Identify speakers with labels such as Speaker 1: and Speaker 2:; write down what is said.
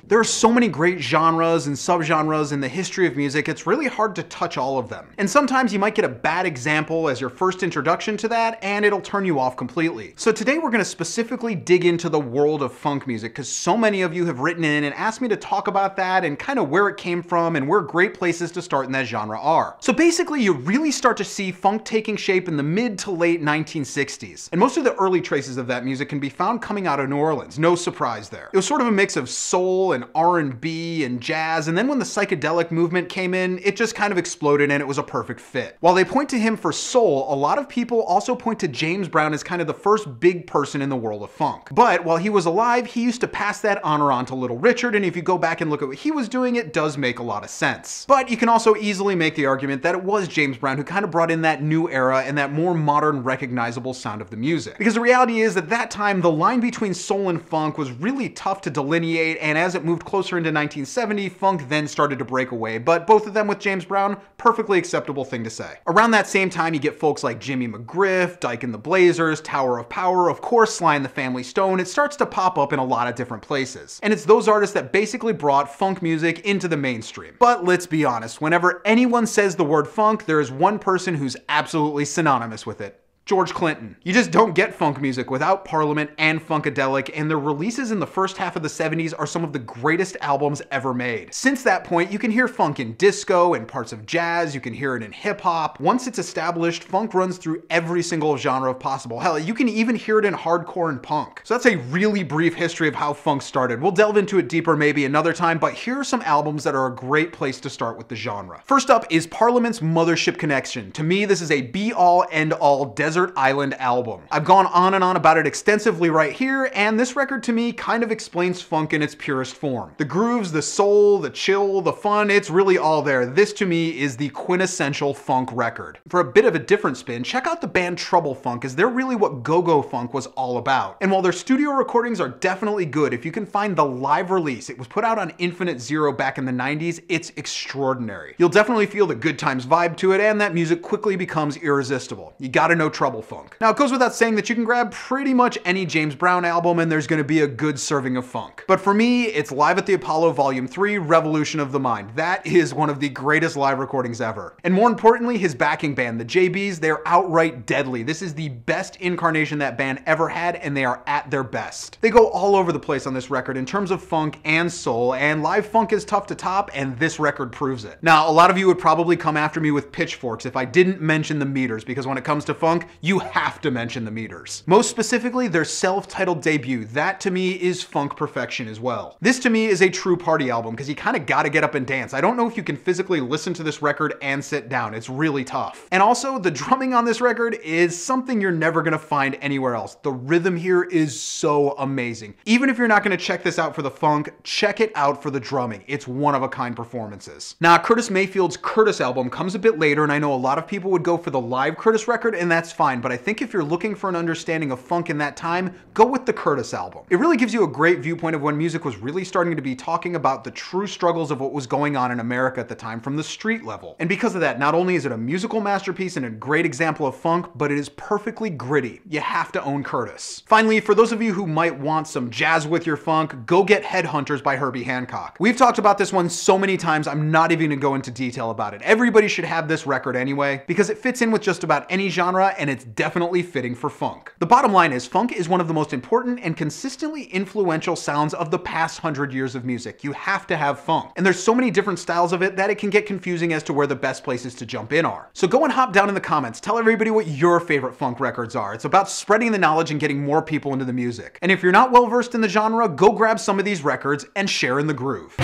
Speaker 1: There are so many great genres and subgenres in the history of music, it's really hard to touch all of them. And sometimes you might get a bad example as your first introduction to that, and it'll turn you off completely. So today we're going to specifically dig into the world of funk music, because so many of you have written in and asked me to talk about that and kind of where it came from and where great places to start in that genre are. So basically you really start to see funk taking shape in the mid to late 1960s. And most of the early traces of that music can be found coming out of New Orleans, no surprise there. It was sort of a mix of soul and R&B and jazz, and then when the psychedelic movement came in, it just kind of exploded and it was a perfect fit. While they point to him for soul, a lot of people also point to James Brown as kind of the first big person in the world of funk. But while he was alive, he used to pass that honor on to Little Richard, and if you go back and look at what he was doing, it does make a lot of sense. But you can also easily make the argument that it was James Brown who kind of brought in that new era and that more modern, recognizable sound of the music. Because the reality is, at that time, the line between soul and funk was really tough to delineate, and as it moved closer into 1970, funk then started to break away, but both of them with James Brown, perfectly acceptable thing to say. Around that same time, you get folks like Jimmy McGriff, Dyke and the Blazers, Tower of Power, of course Sly and the Family Stone. It starts to pop up in a lot of different places. And it's those artists that basically brought funk music into the mainstream. But let's be honest, whenever anyone says the word funk, there is one person who's absolutely synonymous with it. George Clinton. You just don't get funk music without Parliament and Funkadelic, and their releases in the first half of the 70s are some of the greatest albums ever made. Since that point, you can hear funk in disco and parts of jazz, you can hear it in hip hop. Once it's established, funk runs through every single genre possible. Hell, you can even hear it in hardcore and punk. So that's a really brief history of how funk started. We'll delve into it deeper maybe another time, but here are some albums that are a great place to start with the genre. First up is Parliament's Mothership Connection. To me, this is a be-all, end-all desert island album. I've gone on and on about it extensively right here, and this record to me kind of explains funk in its purest form. The grooves, the soul, the chill, the fun, it's really all there. This to me is the quintessential funk record. For a bit of a different spin, check out the band Trouble Funk, as they're really what go-go funk was all about. And while their studio recordings are definitely good, if you can find the live release, it was put out on Infinite Zero back in the 90s, it's extraordinary. You'll definitely feel the good times vibe to it, and that music quickly becomes irresistible. You gotta know Trouble Funk. Now, it goes without saying that you can grab pretty much any James Brown album and there's going to be a good serving of funk. But for me, it's Live at the Apollo Volume 3, Revolution of the Mind. That is one of the greatest live recordings ever. And more importantly, his backing band, the JBs, they're outright deadly. This is the best incarnation that band ever had, and they are at their best. They go all over the place on this record in terms of funk and soul, and live funk is tough to top, and this record proves it. Now, a lot of you would probably come after me with pitchforks if I didn't mention the Meters, because when it comes to funk, you have to mention the Meters. Most specifically, their self-titled debut. That to me is funk perfection as well. This to me is a true party album, because you kind of gotta get up and dance. I don't know if you can physically listen to this record and sit down. It's really tough. And also, the drumming on this record is something you're never gonna find anywhere else. The rhythm here is so amazing. Even if you're not gonna check this out for the funk, check it out for the drumming. It's one-of-a-kind performances. Now, Curtis Mayfield's Curtis album comes a bit later, and I know a lot of people would go for the live Curtis record, and that's fine, but I think if you're looking for an understanding of funk in that time, go with the Curtis album. It really gives you a great viewpoint of when music was really starting to be talking about the true struggles of what was going on in America at the time from the street level. And because of that, not only is it a musical masterpiece and a great example of funk, but it is perfectly gritty. You have to own Curtis. Finally, for those of you who might want some jazz with your funk, go get Headhunters by Herbie Hancock. We've talked about this one so many times, I'm not even gonna go into detail about it. Everybody should have this record anyway, because it fits in with just about any genre, and it's definitely fitting for funk. The bottom line is, funk is one of the most important and consistently influential sounds of the past 100 years of music. You have to have funk. And there's so many different styles of it that it can get confusing as to where the best places to jump in are. So go and hop down in the comments, tell everybody what your favorite funk records are. It's about spreading the knowledge and getting more people into the music. And if you're not well versed in the genre, go grab some of these records and share in the groove.